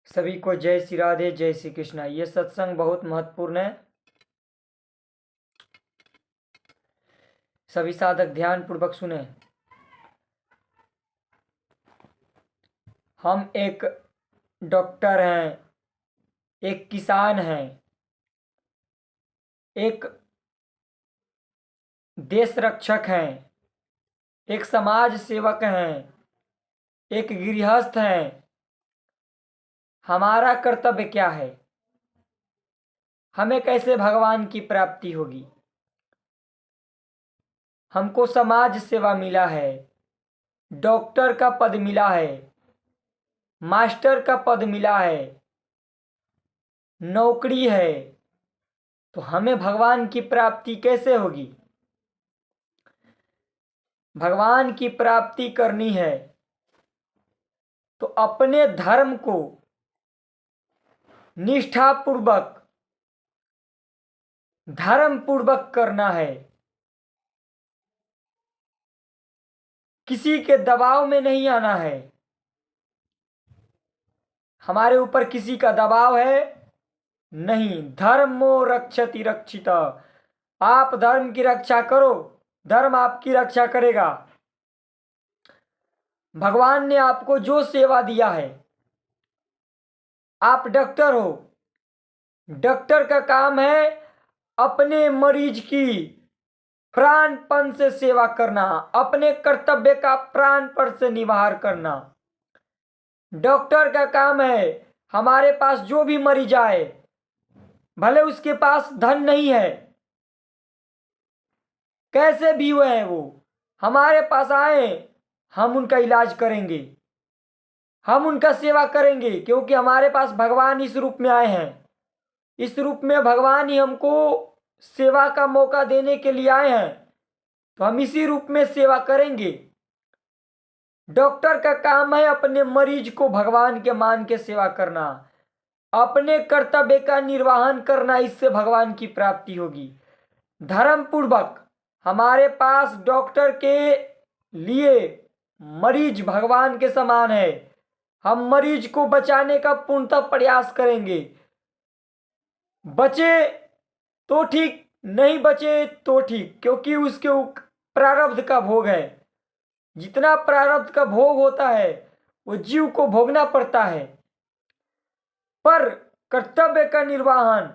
सभी को जय श्री राधे, जय श्री कृष्णा। ये सत्संग बहुत महत्वपूर्ण है। सभी साधक ध्यान पूर्वक सुने। हम एक डॉक्टर हैं, एक किसान हैं, एक देश रक्षक हैं, एक समाज सेवक हैं, एक गृहस्थ हैं। हमारा कर्तव्य क्या है? हमें कैसे भगवान की प्राप्ति होगी? हमको समाज सेवा मिला है, डॉक्टर का पद मिला है, मास्टर का पद मिला है, नौकरी है, तो हमें भगवान की प्राप्ति कैसे होगी? भगवान की प्राप्ति करनी है तो अपने धर्म को निष्ठापूर्वक, धर्म पूर्वक करना है। किसी के दबाव में नहीं आना है। हमारे ऊपर किसी का दबाव है नहीं। धर्मो रक्षति रक्षिता। आप धर्म की रक्षा करो, धर्म आपकी रक्षा करेगा। भगवान ने आपको जो सेवा दिया है, आप डॉक्टर हो, डॉक्टर का काम है अपने मरीज की प्राणपण से सेवा करना, अपने कर्तव्य का प्राणपण से निवाह करना। डॉक्टर का काम है हमारे पास जो भी मरीज आए, भले उसके पास धन नहीं है, कैसे भी हुए हैं वो, हमारे पास आए, हम उनका इलाज करेंगे, हम उनका सेवा करेंगे, क्योंकि हमारे पास भगवान इस रूप में आए हैं। इस रूप में भगवान ही हमको सेवा का मौका देने के लिए आए हैं, तो हम इसी रूप में सेवा करेंगे। डॉक्टर का काम है अपने मरीज को भगवान के मान के सेवा करना, अपने कर्तव्य का निर्वहन करना। इससे भगवान की प्राप्ति होगी। धर्म पूर्वक हमारे पास डॉक्टर के लिए मरीज भगवान के समान है। हम मरीज को बचाने का पूर्णतः प्रयास करेंगे। बचे तो ठीक, नहीं बचे तो ठीक, क्योंकि उसके प्रारब्ध का भोग है। जितना प्रारब्ध का भोग होता है वो जीव को भोगना पड़ता है। पर कर्तव्य का निर्वहन,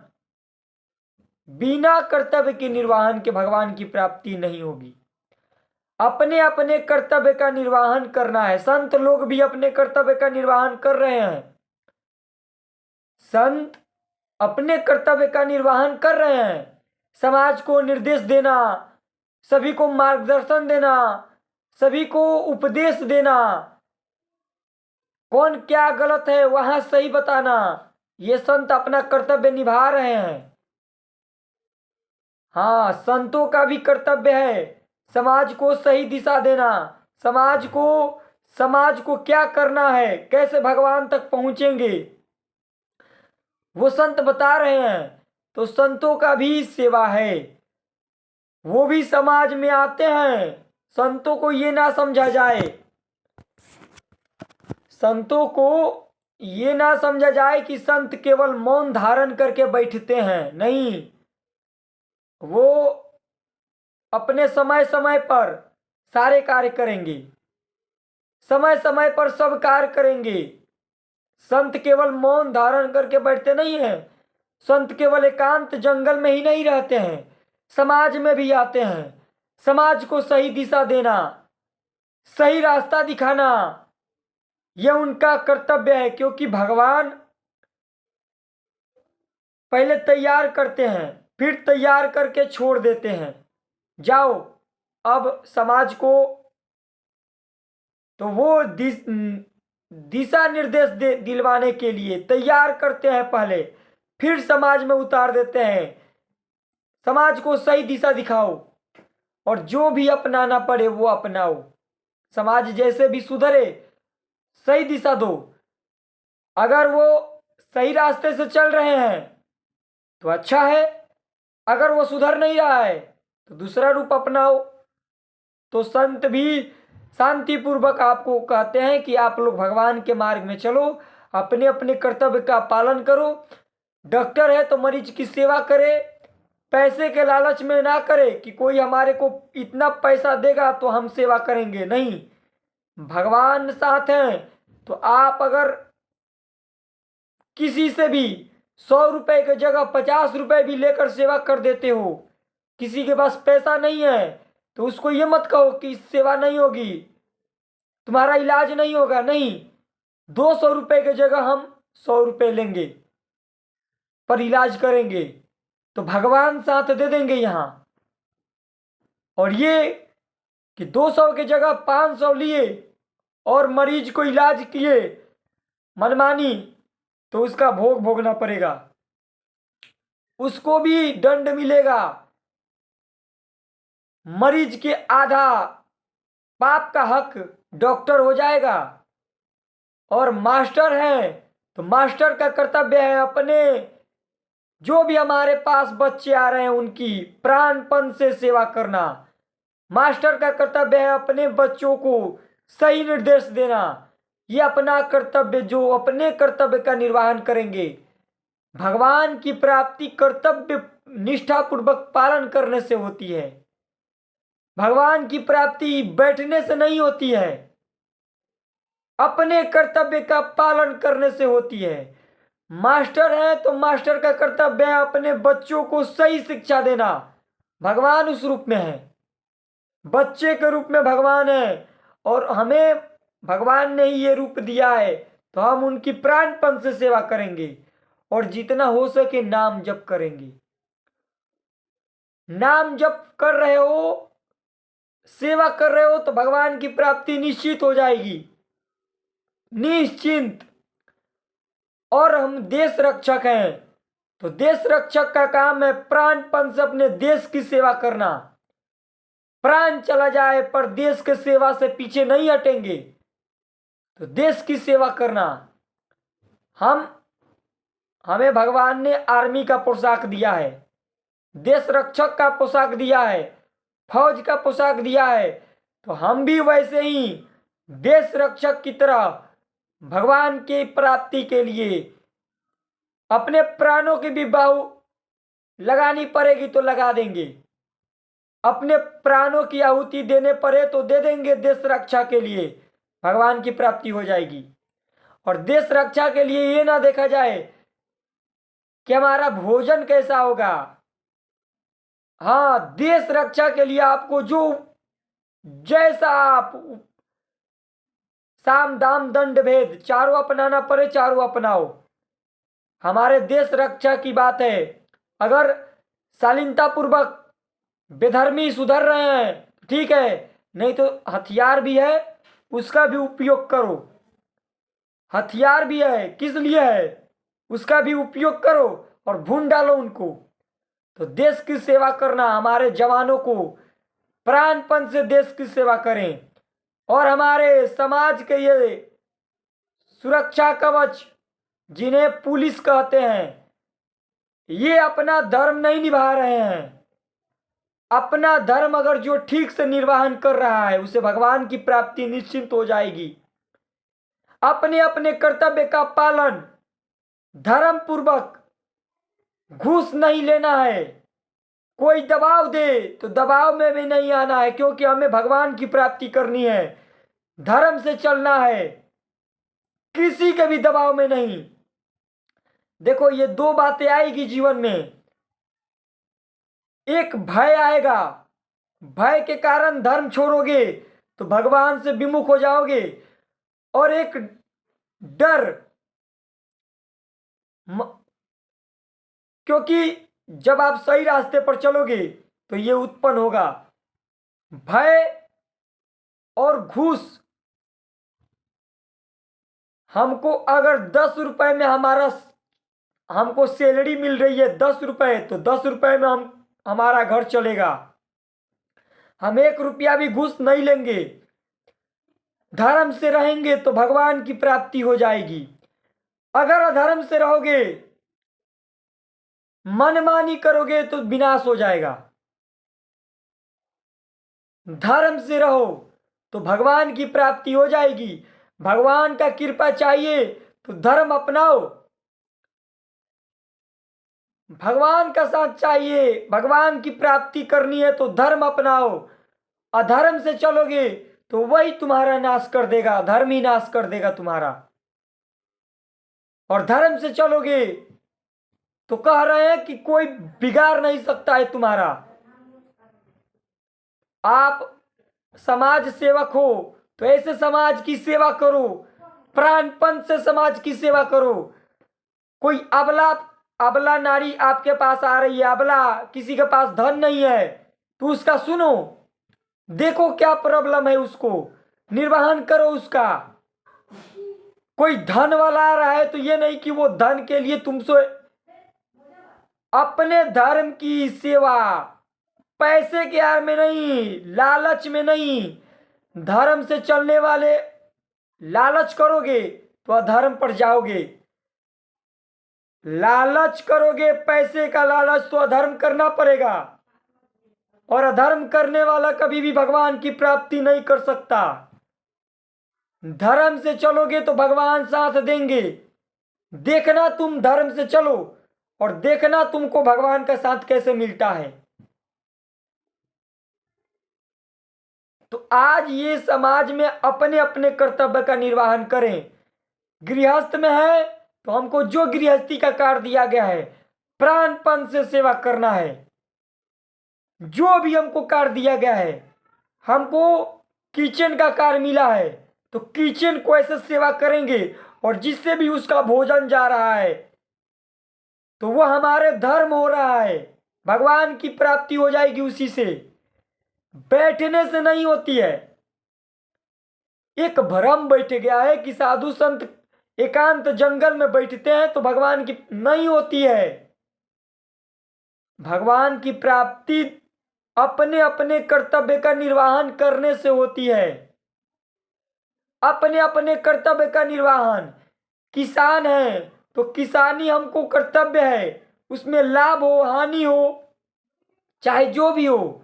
बिना कर्तव्य के निर्वहन के भगवान की प्राप्ति नहीं होगी। अपने अपने कर्तव्य का निर्वहन करना है। संत लोग भी अपने कर्तव्य का निर्वहन कर रहे हैं। संत अपने कर्तव्य का निर्वहन कर रहे हैं। समाज को निर्देश देना, सभी को मार्गदर्शन देना, सभी को उपदेश देना, कौन क्या गलत है वहां सही बताना, ये संत अपना कर्तव्य निभा रहे हैं। हाँ, संतों का भी कर्तव्य है समाज को सही दिशा देना, समाज को क्या करना है, कैसे भगवान तक पहुंचेंगे, वो संत बता रहे हैं। तो संतों का भी सेवा है, वो भी समाज में आते हैं। संतों को ये ना समझा जाए, संतों को ये ना समझा जाए कि संत केवल मौन धारण करके बैठते हैं। नहीं, वो अपने समय समय पर सारे कार्य करेंगे, समय समय पर सब कार्य करेंगे। संत केवल मौन धारण करके बैठते नहीं हैं। संत केवल एकांत जंगल में ही नहीं रहते हैं, समाज में भी आते हैं। समाज को सही दिशा देना, सही रास्ता दिखाना, यह उनका कर्तव्य है। क्योंकि भगवान पहले तैयार करते हैं, फिर तैयार करके छोड़ देते हैं, जाओ अब समाज को। तो वो दिशा निर्देश दिलवाने के लिए तैयार करते हैं पहले, फिर समाज में उतार देते हैं। समाज को सही दिशा दिखाओ और जो भी अपनाना पड़े वो अपनाओ। समाज जैसे भी सुधरे, सही दिशा दो। अगर वो सही रास्ते से चल रहे हैं तो अच्छा है, अगर वो सुधर नहीं रहा है तो दूसरा रूप अपनाओ। तो संत भी शांतिपूर्वक आपको कहते हैं कि आप लोग भगवान के मार्ग में चलो, अपने अपने कर्तव्य का पालन करो। डॉक्टर है तो मरीज की सेवा करे, पैसे के लालच में ना करे कि कोई हमारे को इतना पैसा देगा तो हम सेवा करेंगे, नहीं। भगवान साथ हैं तो आप अगर किसी से भी 100 रुपए की जगह 50 रुपए भी लेकर सेवा कर देते हो, किसी के पास पैसा नहीं है तो उसको ये मत कहो कि सेवा नहीं होगी, तुम्हारा इलाज नहीं होगा, नहीं। 200 रुपए की जगह हम 100 रुपए लेंगे पर इलाज करेंगे तो भगवान साथ दे देंगे यहाँ। और ये कि 200 की जगह 500 लिए और मरीज को इलाज किए मनमानी, तो उसका भोग भोगना पड़ेगा, उसको भी दंड मिलेगा। मरीज के आधा पाप का हक डॉक्टर हो जाएगा। और मास्टर है तो मास्टर का कर्तव्य है अपने जो भी हमारे पास बच्चे आ रहे हैं उनकी प्राणपण से सेवा करना। मास्टर का कर्तव्य है अपने बच्चों को सही निर्देश देना। ये अपना कर्तव्य, जो अपने कर्तव्य का निर्वहन करेंगे, भगवान की प्राप्ति कर्तव्य निष्ठापूर्वक पालन करने से होती है। भगवान की प्राप्ति बैठने से नहीं होती है, अपने कर्तव्य का पालन करने से होती है। मास्टर है तो मास्टर का कर्तव्य है अपने बच्चों को सही शिक्षा देना। भगवान उस रूप में है, बच्चे के रूप में भगवान है, और हमें भगवान ने ही ये रूप दिया है तो हम उनकी प्राणपण से सेवा करेंगे और जितना हो सके नाम जप करेंगे। नाम जप कर रहे हो, सेवा कर रहे हो तो भगवान की प्राप्ति निश्चित हो जाएगी, निश्चिंत। और हम देश रक्षक हैं तो देश रक्षक का काम है प्राणपण से अपने देश की सेवा करना। प्राण चला जाए पर देश के सेवा से पीछे नहीं हटेंगे, तो देश की सेवा करना। हमें भगवान ने आर्मी का पोशाक दिया है, देश रक्षक का पोशाक दिया है, फौज का पोशाक दिया है, तो हम भी वैसे ही देश रक्षक की तरह भगवान की प्राप्ति के लिए अपने प्राणों की भी बाहु लगानी पड़ेगी तो लगा देंगे, अपने प्राणों की आहुति देने पड़े तो दे देंगे देश रक्षा के लिए, भगवान की प्राप्ति हो जाएगी। और देश रक्षा के लिए ये ना देखा जाए कि हमारा भोजन कैसा होगा। हाँ, देश रक्षा के लिए आपको जो जैसा आप साम दाम दंड भेद चारों अपनाना पड़े चारों अपनाओ। हमारे देश रक्षा की बात है, अगर शालीनता पूर्वक बेधर्मी सुधर रहे हैं ठीक है, नहीं तो हथियार भी है उसका भी उपयोग करो। हथियार भी है, किस लिए है उसका भी उपयोग करो और भून डालो उनको। तो देश की सेवा करना, हमारे जवानों को प्राणपण से देश की सेवा करें। और हमारे समाज के ये सुरक्षा कवच जिन्हें पुलिस कहते हैं, ये अपना धर्म नहीं निभा रहे हैं। अपना धर्म अगर जो ठीक से निर्वहन कर रहा है उसे भगवान की प्राप्ति निश्चित हो जाएगी। अपने अपने कर्तव्य का पालन धर्म पूर्वक, घूस नहीं लेना है। कोई दबाव दे तो दबाव में भी नहीं आना है, क्योंकि हमें भगवान की प्राप्ति करनी है, धर्म से चलना है, किसी के भी दबाव में नहीं। देखो ये दो बातें आएगी जीवन में, एक भय आएगा, भय के कारण धर्म छोड़ोगे तो भगवान से विमुख हो जाओगे, और एक डर, क्योंकि जब आप सही रास्ते पर चलोगे तो ये उत्पन्न होगा। भय और घूस, हमको अगर 10 रुपए में हमको सैलरी मिल रही है 10 रुपए, तो 10 रुपए में हमारा घर चलेगा, हम 1 रुपया भी घूस नहीं लेंगे। धर्म से रहेंगे तो भगवान की प्राप्ति हो जाएगी। अगर अधर्म से रहोगे, मनमानी करोगे तो विनाश हो जाएगा। धर्म से रहो तो भगवान की प्राप्ति हो जाएगी। भगवान का कृपा चाहिए तो धर्म अपनाओ। भगवान का साथ चाहिए, भगवान की प्राप्ति करनी है तो धर्म अपनाओ। अधर्म से चलोगे तो वही तुम्हारा नाश कर देगा, धर्म ही नाश कर देगा तुम्हारा। और धर्म से चलोगे तो कह रहे हैं कि कोई बिगाड़ नहीं सकता है तुम्हारा। आप समाज सेवक हो तो ऐसे समाज की सेवा करो, प्राणपण से समाज की सेवा करो। कोई अबला अबला नारी आपके पास आ रही है, अबला किसी के पास धन नहीं है, तो उसका सुनो, देखो क्या प्रॉब्लम है, उसको निर्वाहन करो उसका। कोई धन वाला आ रहा है तो ये नहीं कि वो धन के लिए तुमसे, अपने धर्म की सेवा, पैसे के यार में नहीं, लालच में नहीं। धर्म से चलने वाले लालच करोगे तो अधर्म पर जाओगे। लालच करोगे, पैसे का लालच, तो अधर्म करना पड़ेगा। और अधर्म करने वाला कभी भी भगवान की प्राप्ति नहीं कर सकता। धर्म से चलोगे तो भगवान साथ देंगे। देखना तुम धर्म से चलो और देखना तुमको भगवान का साथ कैसे मिलता है। तो आज ये समाज में अपने अपने कर्तव्य का निर्वहन करें। गृहस्थ में है तो हमको जो गृहस्थी का कार्य दिया गया है प्राणपण से सेवा करना है। जो भी हमको कार्य दिया गया है, हमको किचन का कार्य मिला है तो किचन को ऐसे सेवा करेंगे, और जिससे भी उसका भोजन जा रहा है तो वह हमारे धर्म हो रहा है, भगवान की प्राप्ति हो जाएगी उसी से। बैठने से नहीं होती है। एक भ्रम बैठ गया है कि साधु संत एकांत जंगल में बैठते हैं तो भगवान की नहीं होती है। भगवान की प्राप्ति अपने अपने कर्तव्य का निर्वहन करने से होती है। अपने अपने कर्तव्य का निर्वहन। किसान है तो किसानी हमको कर्तव्य है, उसमें लाभ हो हानि हो चाहे जो भी हो,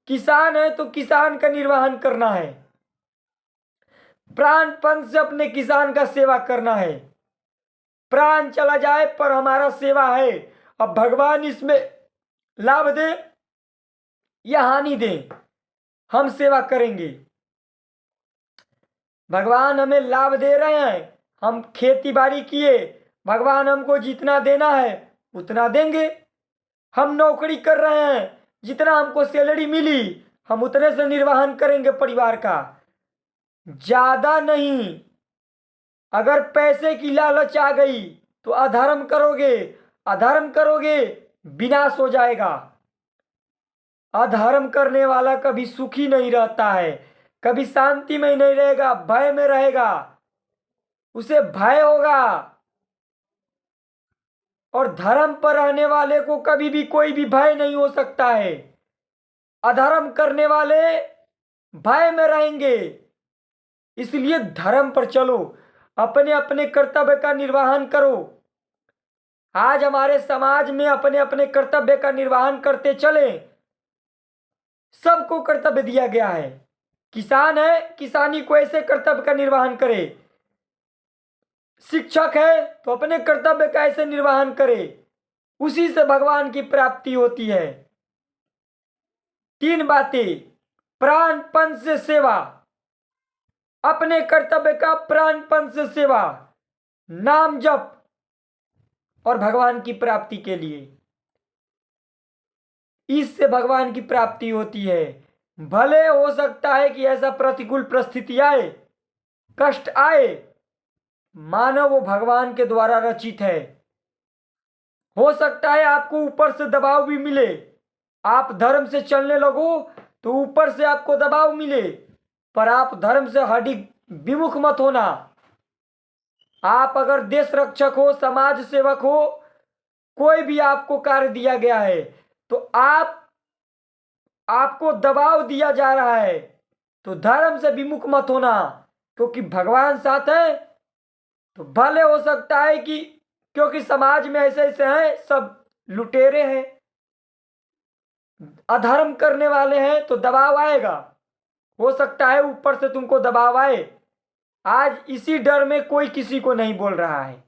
किसान है तो किसान का निर्वहन करना है। प्राणपण से अपने किसान का सेवा करना है। प्राण चला जाए पर हमारा सेवा है। अब भगवान इसमें लाभ दे या हानि दे, हम सेवा करेंगे। भगवान हमें लाभ दे रहे हैं, हम खेती बाड़ी किए, भगवान हमको जितना देना है उतना देंगे। हम नौकरी कर रहे हैं, जितना हमको सैलरी मिली हम उतने से निर्वहन करेंगे परिवार का, ज्यादा नहीं। अगर पैसे की लालच आ गई तो अधर्म करोगे, अधर्म करोगे विनाश हो जाएगा। अधर्म करने वाला कभी सुखी नहीं रहता है, कभी शांति में नहीं रहेगा, भय में रहेगा, उसे भय होगा। और धर्म पर रहने वाले को कभी भी कोई भी भय नहीं हो सकता है। अधर्म करने वाले भय में रहेंगे। इसलिए धर्म पर चलो, अपने अपने कर्तव्य का निर्वहन करो। आज हमारे समाज में अपने अपने कर्तव्य का निर्वहन करते चले। सबको कर्तव्य दिया गया है। किसान है, किसानी को ऐसे कर्तव्य का निर्वहन करे। शिक्षक है तो अपने कर्तव्य का ऐसे निर्वहन करे, उसी से भगवान की प्राप्ति होती है। 3 बातें। प्राणपण से सेवा, अपने कर्तव्य का प्राणपण से सेवा, नाम जप, और भगवान की प्राप्ति के लिए, इससे भगवान की प्राप्ति होती है। भले हो सकता है कि ऐसा प्रतिकूल परिस्थिति आए, कष्ट आए, मानो वो भगवान के द्वारा रचित है। हो सकता है आपको ऊपर से दबाव भी मिले, आप धर्म से चलने लगो तो ऊपर से आपको दबाव मिले, पर आप धर्म से हटी विमुख मत होना। आप अगर देश रक्षक हो, समाज सेवक हो, कोई भी आपको कार्य दिया गया है तो आपको दबाव दिया जा रहा है तो धर्म से विमुख मत होना, क्योंकि भगवान साथ है। तो भले हो सकता है कि क्योंकि समाज में ऐसे ऐसे हैं, सब लुटेरे हैं, अधर्म करने वाले हैं, तो दबाव आएगा। हो सकता है ऊपर से तुमको दबाव आए, आज इसी डर में कोई किसी को नहीं बोल रहा है,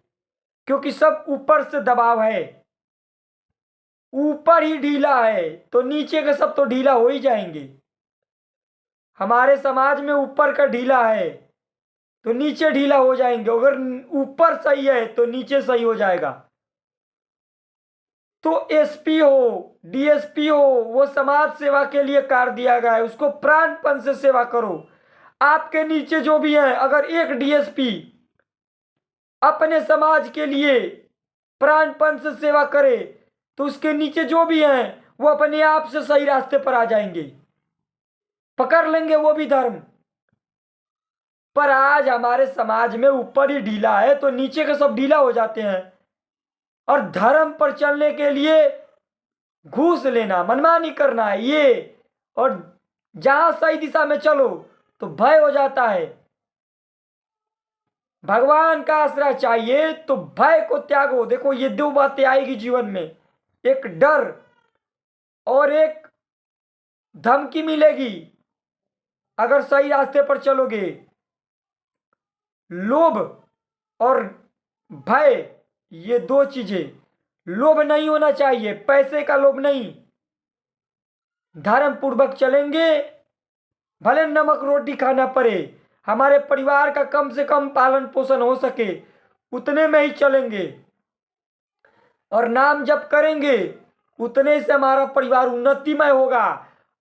क्योंकि सब ऊपर से दबाव है। ऊपर ही ढीला है तो नीचे के सब तो ढीला हो ही जाएंगे। हमारे समाज में ऊपर का ढीला है तो नीचे ढीला हो जाएंगे, अगर ऊपर सही है तो नीचे सही हो जाएगा। तो एसपी हो, डीएसपी हो, वो समाज सेवा के लिए कार्य दिया गया है, उसको प्राणपण से सेवा करो। आपके नीचे जो भी है, अगर एक डीएसपी अपने समाज के लिए प्राणपण से सेवा करे तो उसके नीचे जो भी हैं वो अपने आप से सही रास्ते पर आ जाएंगे, पकड़ लेंगे वो भी धर्म। पर आज हमारे समाज में ऊपर ही ढीला है तो नीचे के सब ढीला हो जाते हैं, और धर्म पर चलने के लिए घूस लेना, मनमानी करना है ये, और जहां सही दिशा में चलो तो भय हो जाता है। भगवान का आश्रय चाहिए तो भय को त्यागो। देखो ये दो बातें आएगी जीवन में, एक डर और एक धमकी मिलेगी अगर सही रास्ते पर चलोगे। लोभ और भय, ये दो चीजें, लोभ नहीं होना चाहिए, पैसे का लोभ नहीं। धर्म पूर्वक चलेंगे, भले नमक रोटी खाना पड़े, हमारे परिवार का कम से कम पालन पोषण हो सके उतने में ही चलेंगे, और नाम जप करेंगे उतने से हमारा परिवार उन्नतिमय होगा।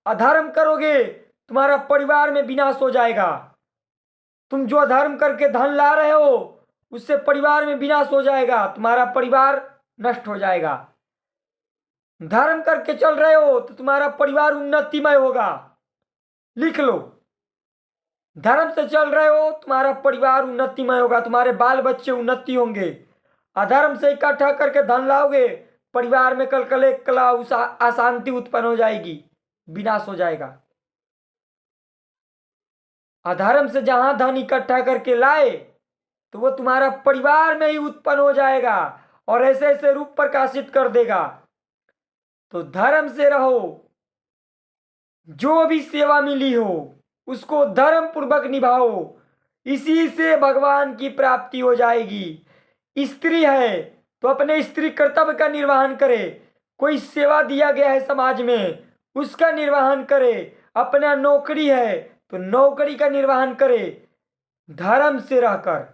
अधर्म करोगे तुम्हारा परिवार में विनाश हो जाएगा। तुम जो अधर्म करके धन ला रहे हो उससे परिवार में विनाश हो जाएगा, तुम्हारा परिवार नष्ट हो जाएगा। धर्म करके चल रहे हो तो तुम्हारा परिवार उन्नतिमय होगा, लिख लो। धर्म से चल रहे हो तुम्हारा परिवार उन्नतिमय होगा, तुम्हारे बाल बच्चे उन्नति होंगे। अधर्म से इकट्ठा करके धन लाओगे, परिवार में कल कल एक कला अशांति उत्पन्न हो जाएगी, विनाश हो जाएगा। अधर्म से जहां धन इकट्ठा करके लाए तो वो तुम्हारा परिवार में ही उत्पन्न हो जाएगा और ऐसे ऐसे रूप प्रकाशित कर देगा। तो धर्म से रहो, जो भी सेवा मिली हो उसको धर्म पूर्वक निभाओ, इसी से भगवान की प्राप्ति हो जाएगी। स्त्री है तो अपने स्त्री कर्तव्य का निर्वहन करे, कोई सेवा दिया गया है समाज में उसका निर्वहन करे, अपना नौकरी है तो नौकरी का निर्वहन करे धर्म से रहकर।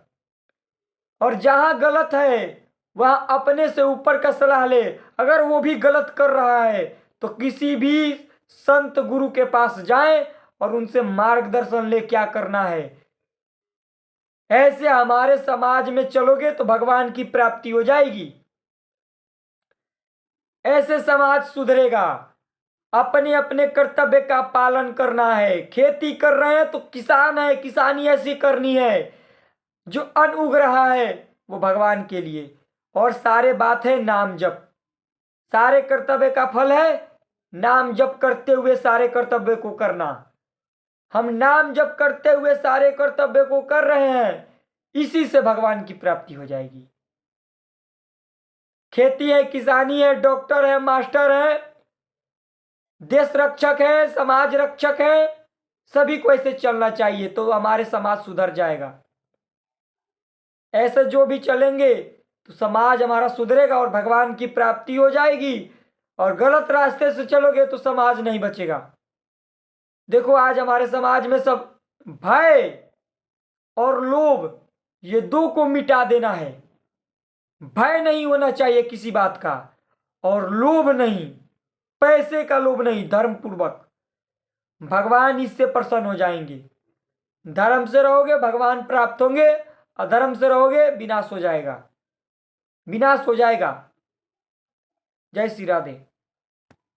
और जहां गलत है वहां अपने से ऊपर का सलाह ले, अगर वो भी गलत कर रहा है तो किसी भी संत गुरु के पास जाएं और उनसे मार्गदर्शन ले क्या करना है। ऐसे हमारे समाज में चलोगे तो भगवान की प्राप्ति हो जाएगी, ऐसे समाज सुधरेगा। अपने अपने कर्तव्य का पालन करना है। खेती कर रहे हैं तो किसान है, किसानी ऐसी करनी है, जो अन्न उग रहा है वो भगवान के लिए। और सारे बात है नाम जप, सारे कर्तव्य का फल है नाम जप करते हुए सारे कर्तव्य को करना। हम नाम जप करते हुए सारे कर्तव्य को कर रहे हैं, इसी से भगवान की प्राप्ति हो जाएगी। खेती है, किसानी है, डॉक्टर है, मास्टर है, देश रक्षक है, समाज रक्षक है, सभी को ऐसे चलना चाहिए तो हमारे समाज सुधर जाएगा। ऐसे जो भी चलेंगे तो समाज हमारा सुधरेगा और भगवान की प्राप्ति हो जाएगी। और गलत रास्ते से चलोगे तो समाज नहीं बचेगा। देखो आज हमारे समाज में सब भय और लोभ, ये दो को मिटा देना है। भय नहीं होना चाहिए किसी बात का, और लोभ नहीं, पैसे का लोभ नहीं, धर्म पूर्वक। भगवान इससे प्रसन्न हो जाएंगे। धर्म से रहोगे भगवान प्राप्त होंगे, अधर्म से रहोगे विनाश हो जाएगा, विनाश हो जाएगा। जय श्री राधे।